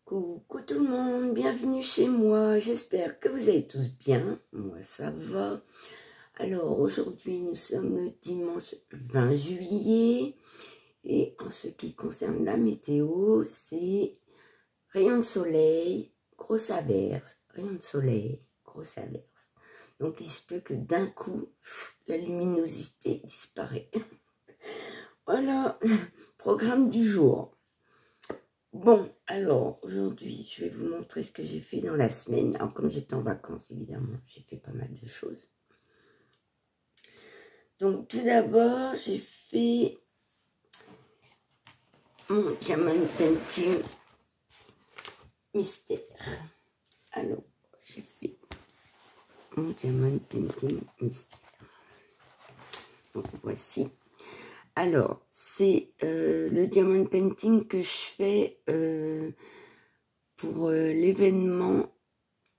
Coucou tout le monde, bienvenue chez moi, j'espère que vous allez tous bien, moi ça va. Alors aujourd'hui nous sommes le dimanche 20 juillet et en ce qui concerne la météo, c'est rayon de soleil, grosse averse, rayon de soleil, grosse averse. Donc il se peut que d'un coup, la luminosité disparaît. Voilà, programme du jour. Bon, alors, aujourd'hui, je vais vous montrer ce que j'ai fait dans la semaine. Alors, comme j'étais en vacances, évidemment, j'ai fait pas mal de choses. Donc, tout d'abord, j'ai fait mon diamond painting mystère. Alors, j'ai fait mon diamond painting mystère. Donc, voici. Alors, c'est le diamond painting que je fais pour l'événement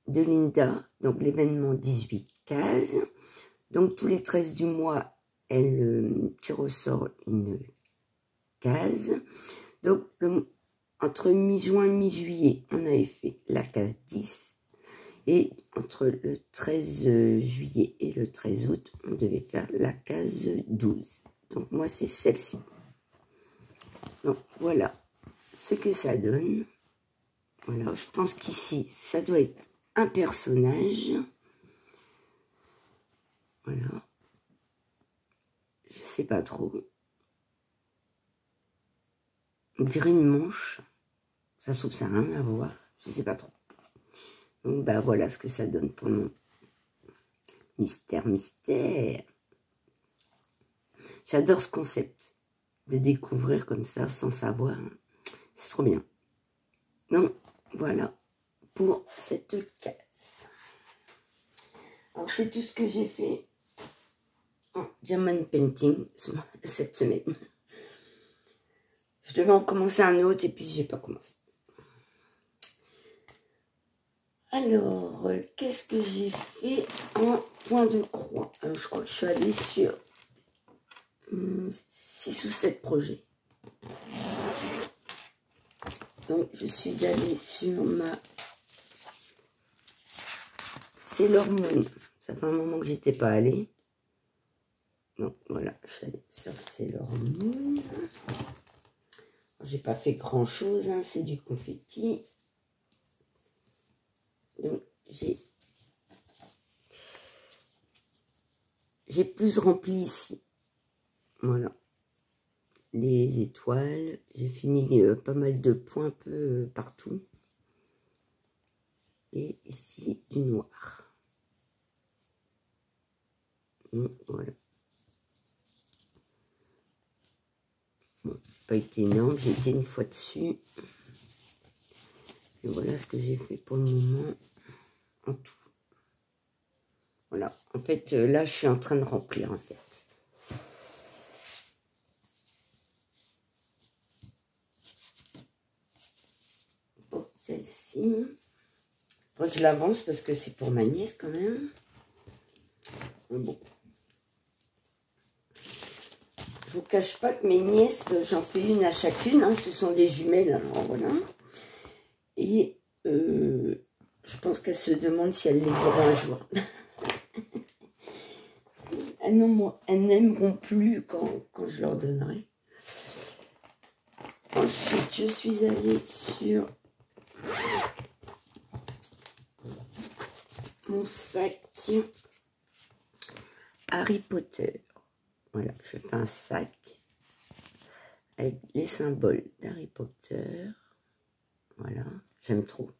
de Linda, donc l'événement 18 cases. Donc tous les 13 du mois, elle tire au sort une case. Donc entre mi-juin et mi-juillet, on avait fait la case 10. Et entre le 13 juillet et le 13 août, on devait faire la case 12. Donc moi, c'est celle-ci. Donc voilà ce que ça donne. Voilà, je pense qu'ici, ça doit être un personnage. Voilà. Je sais pas trop. On dirait une manche. Ça se trouve, ça n'a rien à voir. Je sais pas trop. Donc, bah voilà ce que ça donne pour mon mystère. J'adore ce concept de découvrir comme ça sans savoir. C'est trop bien. Donc, voilà pour cette case. Alors, c'est tout ce que j'ai fait en diamond painting cette semaine. Je devais en commencer un autre et puis j'ai pas commencé. Alors, qu'est-ce que j'ai fait en point de croix? Alors, je crois que je suis allée sur 6 ou 7 projets. Donc, je suis allée sur ma Sailor Moon. Ça fait un moment que j'étais pas allée. Donc, voilà, je suis allée sur Sailor Moon. J'ai pas fait grand chose, hein, c'est du confetti. Donc, j'ai plus rempli ici. Voilà. Les étoiles. J'ai fini pas mal de points un peu partout. Et ici, du noir. Voilà. Bon, pas été énorme, j'ai été une fois dessus. Et voilà ce que j'ai fait pour le moment en tout. Voilà, en fait, là, je suis en train de remplir, en fait. Bon, celle-ci. Faudrait que je l'avance parce que c'est pour ma nièce, quand même. Bon. Je vous cache pas que mes nièces, j'en fais une à chacune. Hein, ce sont des jumelles, alors voilà. Et je pense qu'elles se demandent si elles les auront un jour. Elles n'aimeront plus quand je leur donnerai. Ensuite, je suis allée sur mon sac Harry Potter. Voilà, je fais un sac avec les symboles d'Harry Potter. Voilà, j'aime trop.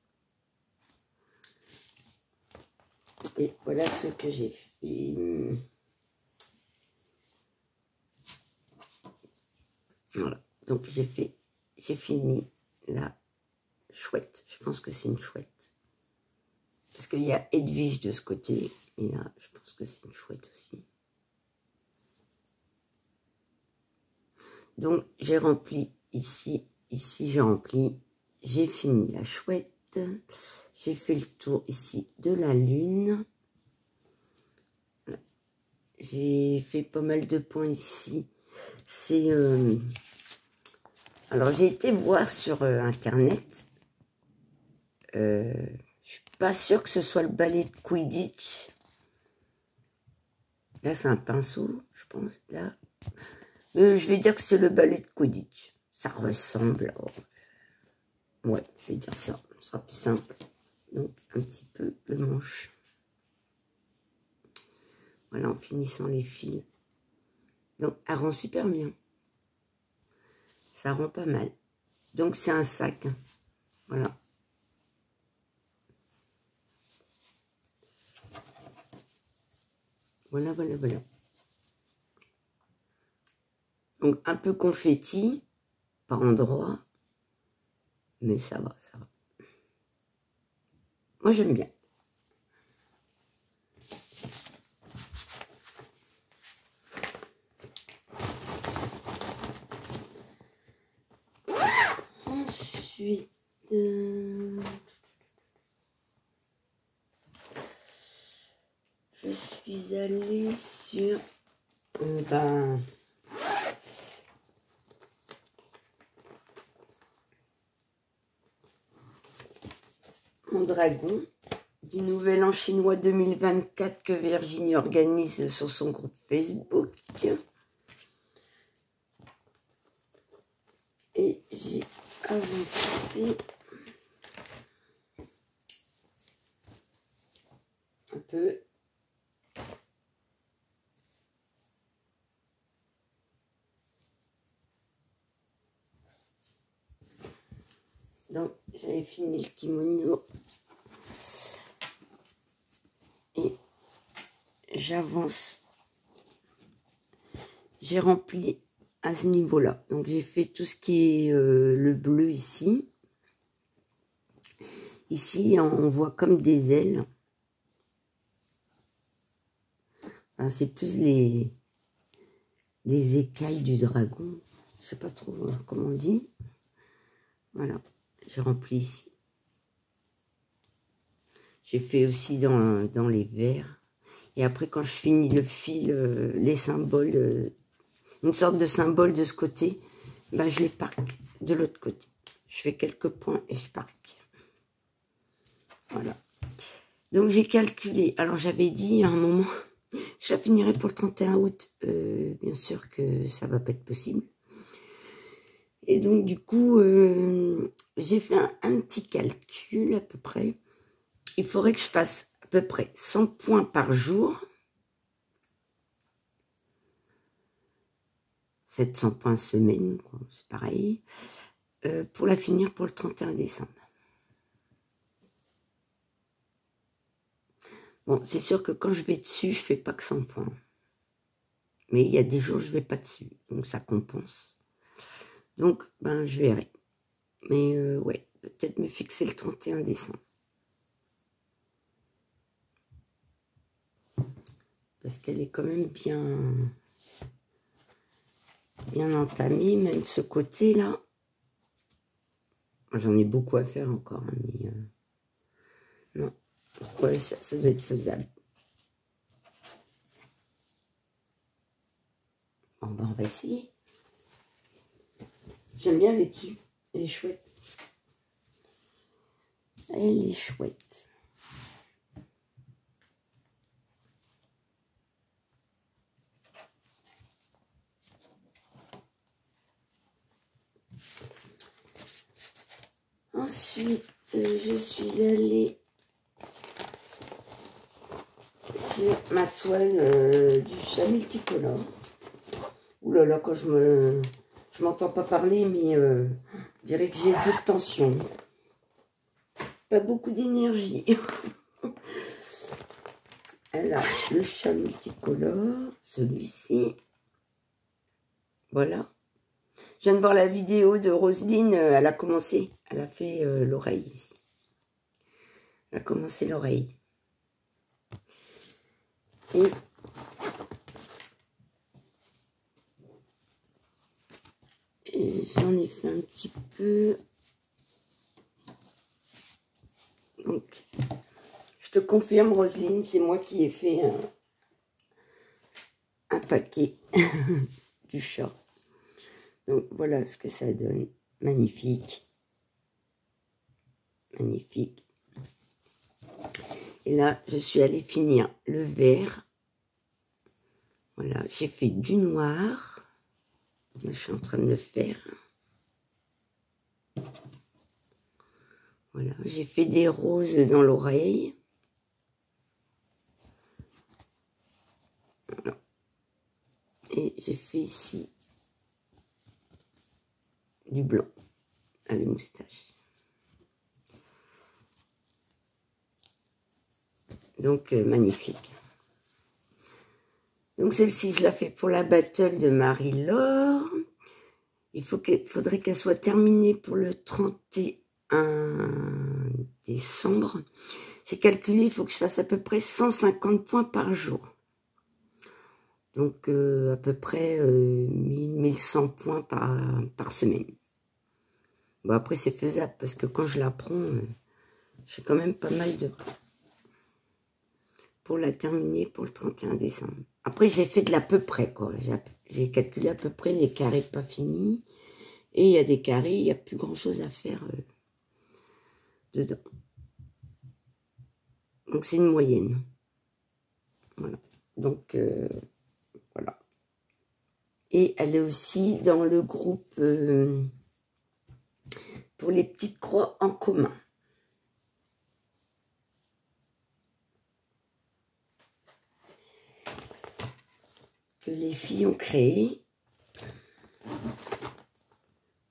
Et voilà ce que j'ai fait. Voilà, donc j'ai fini la chouette. Je pense que c'est une chouette. Parce qu'il y a Edwige de ce côté. Et là, je pense que c'est une chouette aussi. Donc, j'ai rempli ici j'ai rempli. J'ai fini la chouette. J'ai fait le tour ici de la lune. J'ai fait pas mal de points ici. Alors, j'ai été voir sur Internet Je suis pas sûre que ce soit le balai de Quidditch. Là, c'est un pinceau, je pense. Là, je vais dire que c'est le balai de Quidditch. Ça ressemble. Ouais, je vais dire ça. Ce sera plus simple. Donc, un petit peu le manche. Voilà, en finissant les fils. Donc, elle rend super bien. Ça rend pas mal. Donc, c'est un sac. Voilà. Voilà, voilà, voilà. Donc, un peu confetti, par endroit. Mais ça va, ça va. Moi, j'aime bien. Ensuite, je suis allée sur mon dragon du Nouvel An chinois 2024 que Virginie organise sur son groupe Facebook. Et j'ai avancé un peu. Donc, j'avais fini le kimono. Et j'avance. J'ai rempli à ce niveau-là. Donc, j'ai fait tout ce qui est le bleu ici. Ici, on voit comme des ailes. Enfin, c'est plus les écailles du dragon. Je sais pas trop comment on dit. Voilà, j'ai rempli ici. J'ai fait aussi dans les verts. Et après, quand je finis le fil, les symboles, une sorte de symbole de ce côté, ben, je les parque de l'autre côté. Je fais quelques points et je parque. Voilà. Donc, j'ai calculé. Alors, j'avais dit à un moment, je la finirai pour le 31 août. Bien sûr que ça va pas être possible. Et donc, du coup, j'ai fait un petit calcul à peu près. Il faudrait que je fasse à peu près 100 points par jour. 700 points semaine, c'est pareil. Pour la finir pour le 31 décembre. Bon, c'est sûr que quand je vais dessus, je fais pas que 100 points. Mais il y a des jours, je vais pas dessus. Donc, ça compense. Donc, ben, je verrai. Mais, ouais, peut-être me fixer le 31 décembre. Parce qu'elle est quand même bien entamée, même de ce côté-là. J'en ai beaucoup à faire encore, hein, mais non. Ouais, ça doit être faisable. Bon, ben, on va essayer. J'aime bien les dessus. Elle est chouette. Elle est chouette. Ensuite, je suis allée sur ma toile du chat multicolore. Ouh là là, quand je m'entends pas parler, mais je dirais que j'ai 2 tensions. Pas beaucoup d'énergie. Alors, le chat multicolore, celui-ci. Voilà. Je viens de voir la vidéo de Roselyne, elle a commencé. Elle a fait l'oreille ici. Elle a commencé l'oreille. Et j'en ai fait un petit peu. Donc, je te confirme, Roselyne, c'est moi qui ai fait un paquet du chat. Donc, voilà ce que ça donne. Magnifique. magnifique. Et là, je suis allée finir le vert. Voilà, j'ai fait du noir. Là, je suis en train de le faire. Voilà, j'ai fait des roses dans l'oreille. Voilà. Et j'ai fait ici du blanc à les moustaches. Donc, magnifique. Donc, celle-ci, je la fais pour la battle de Marie-Laure. Faudrait qu'elle soit terminée pour le 31 décembre. J'ai calculé, il faut que je fasse à peu près 150 points par jour. Donc, à peu près 1100 points par semaine. Bon, après, c'est faisable, parce que quand je la prends, j'ai quand même pas mal de points. Pour la terminer pour le 31 décembre. Après, j'ai fait de l'à peu près, quoi. J'ai calculé à peu près les carrés pas finis. Et il y a des carrés, il n'y a plus grand-chose à faire dedans. Donc, c'est une moyenne. Voilà. Donc, voilà. Et elle est aussi dans le groupe pour les petites croix en commun. Que les filles ont créé.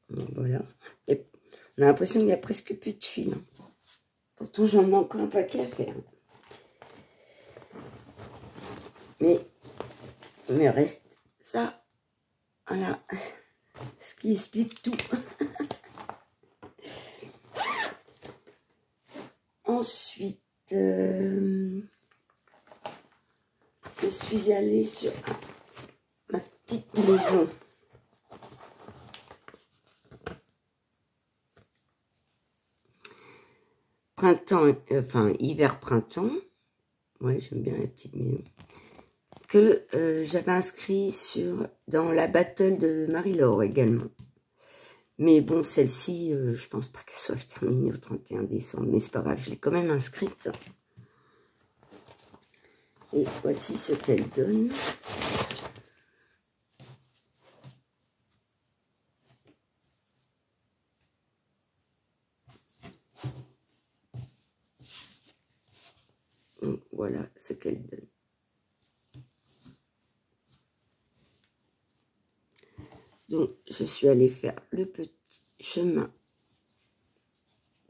Donc, voilà. Et on a l'impression qu'il n'y a presque plus de fil. Hein. Pourtant, j'en ai encore un paquet à faire. Mais il me reste ça. Voilà. Ce qui explique tout. Ensuite, je suis allée sur ma petite maison. Printemps, enfin hiver-printemps. Ouais, j'aime bien la petite maison. Que j'avais inscrit dans la battle de Marie-Laure également. Mais bon, celle-ci, je pense pas qu'elle soit terminée au 31 décembre. Mais c'est pas grave, je l'ai quand même inscrite. Et voici ce qu'elle donne. Donc, voilà ce qu'elle donne. Donc, je suis allée faire le petit chemin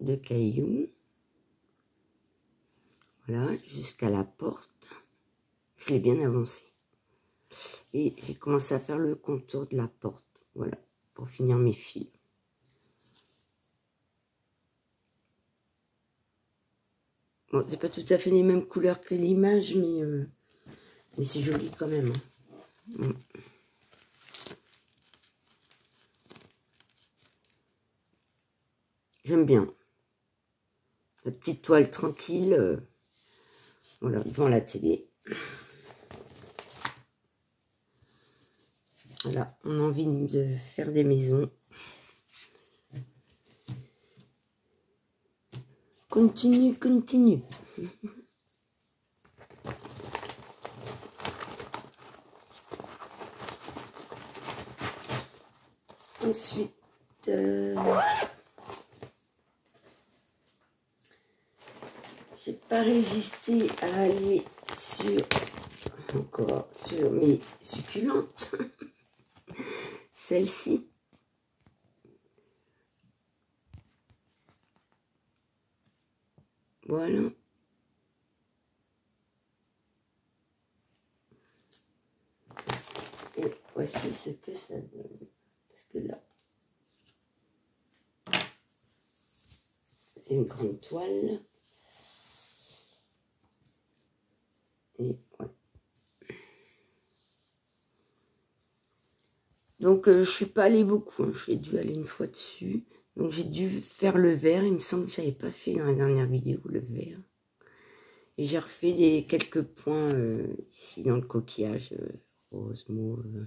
de cailloux. Voilà, jusqu'à la porte. Je l'ai bien avancé. Et j'ai commencé à faire le contour de la porte. Voilà, pour finir mes fils. Bon, c'est pas tout à fait les mêmes couleurs que l'image, mais c'est joli quand même. Hein. J'aime bien. La petite toile tranquille. Voilà, devant la télé. Voilà, on a envie de faire des maisons. Continue, continue. Ensuite, j'ai pas résisté à aller sur mes succulentes. Celle-ci. Voilà. Et voici ce que ça donne. Parce que là, c'est une grande toile. Et voilà. Donc, je suis pas allée beaucoup. Hein. J'ai dû aller une fois dessus. Donc, j'ai dû faire le vert. Il me semble que j'avais pas fait dans la dernière vidéo le vert. Et j'ai refait quelques points ici dans le coquillage rose, mauve.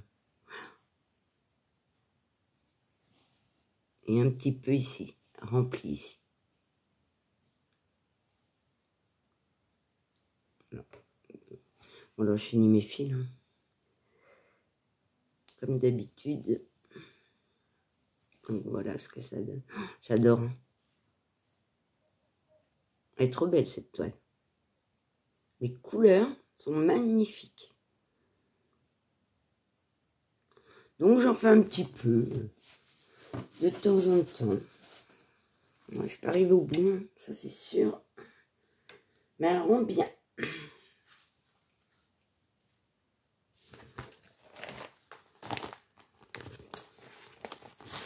Et un petit peu ici, rempli ici. Voilà. Bon, là, je finis mes fils. Hein. Comme d'habitude. Donc, voilà ce que ça donne. Oh, j'adore. Hein. Elle est trop belle, cette toile. Les couleurs sont magnifiques. Donc, j'en fais un petit peu. De temps en temps. Ouais, je peux arriver au bout, hein, ça c'est sûr. Mais elles rond bien.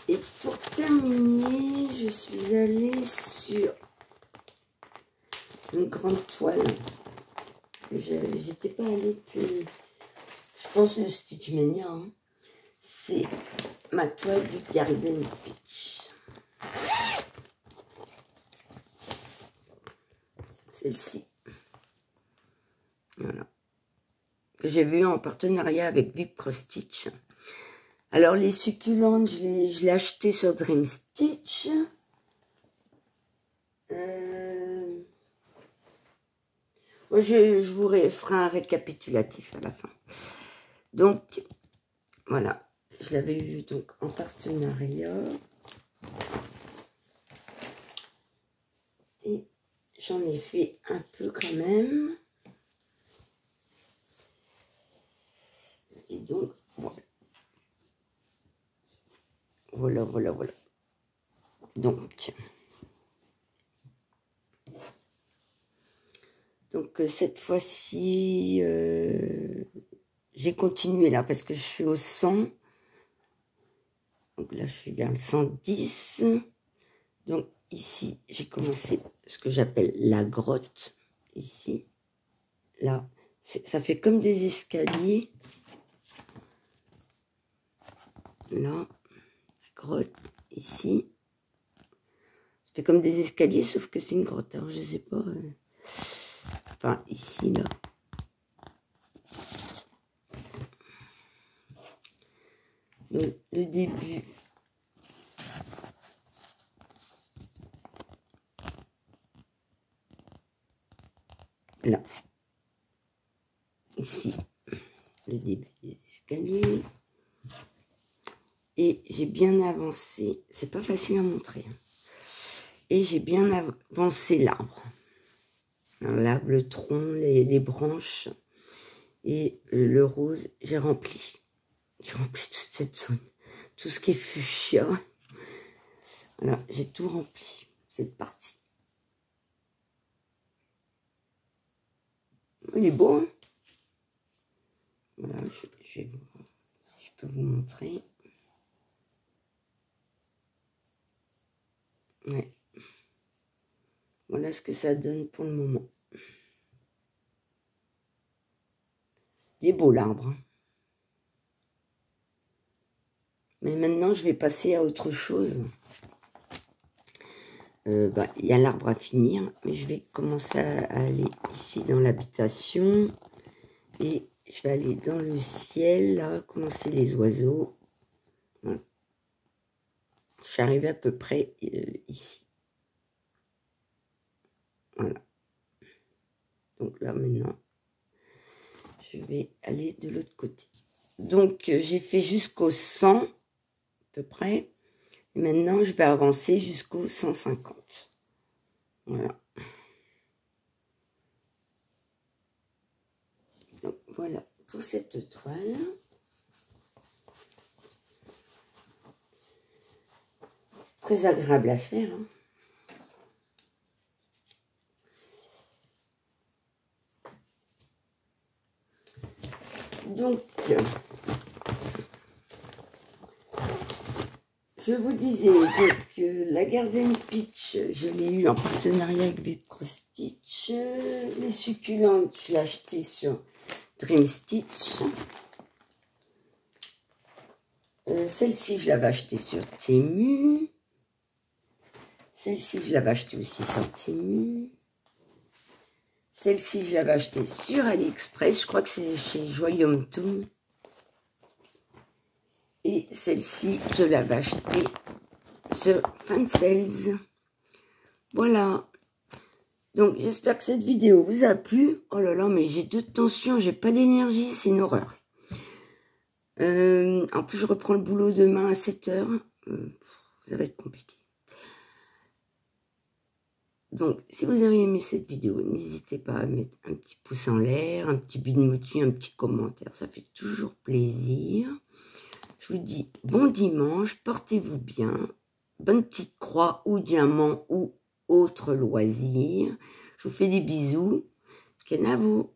Et pour terminer, je suis allée sur une grande toile. J'étais pas allée depuis, je pense, le Stitch Mania. Hein. C'est ma toile du Garden Peach. Celle-ci. Voilà. Que j'ai vu en partenariat avec Vipre Stitch. Alors, les succulentes, je l'ai acheté sur Dream Stitch. Je vous ferai un récapitulatif à la fin. Donc, voilà. Je l'avais eu donc en partenariat. Et j'en ai fait un peu quand même. Et donc, voilà. Voilà. Donc cette fois-ci, j'ai continué là parce que je suis au 100. Donc là, je suis vers le 110. Donc ici, j'ai commencé ce que j'appelle la grotte. Ici, là, ça fait comme des escaliers. Là, la grotte, ici. Ça fait comme des escaliers, sauf que c'est une grotte. Alors, je sais pas. Enfin, ici, là. Donc, le début. Là. Ici. Le début des escaliers. Et j'ai bien avancé. C'est pas facile à montrer. Hein. Et j'ai bien avancé l'arbre. L'arbre, le tronc, les branches. Et le rose, j'ai rempli. J'ai rempli toute cette zone. Tout ce qui est fuchsia. Voilà, j'ai tout rempli, cette partie. Il est beau, hein? Voilà, je vais voir si je peux vous montrer. Ouais. Voilà ce que ça donne pour le moment. Il est beau l'arbre. Hein. Mais maintenant, je vais passer à autre chose. Il y a l'arbre à finir, mais je vais commencer à aller ici dans l'habitation. Et je vais aller dans le ciel, là, commencer les oiseaux. Voilà. Je suis arrivée à peu près ici. Voilà. Donc là, maintenant, je vais aller de l'autre côté. Donc, j'ai fait jusqu'au 100, à peu près. Et maintenant, je vais avancer jusqu'au 150. Voilà. Donc, voilà pour cette toile. Très agréable à faire. Hein. Donc, je vous disais que la Garden Peach, je l'ai eu en partenariat avec Vipre Stitch. Les succulentes, je l'ai acheté sur Dream Stitch. Celle-ci, je l'avais achetée sur Temu. Celle-ci, je l'avais achetée aussi sur Temu. Celle-ci, je l'avais achetée sur AliExpress. Je crois que c'est chez Joyum Toon. Et celle-ci, je l'avais achetée sur Fansales. Voilà. Donc, j'espère que cette vidéo vous a plu. Oh là là, mais j'ai de tension, j'ai pas d'énergie, c'est une horreur. En plus, je reprends le boulot demain à 7 h. Ça va être compliqué. Donc, si vous avez aimé cette vidéo, n'hésitez pas à mettre un petit pouce en l'air, un petit bimoji, un petit commentaire. Ça fait toujours plaisir. Je vous dis bon dimanche, portez-vous bien. Bonne petite croix ou diamant ou autre loisir. Je vous fais des bisous. Kenavo.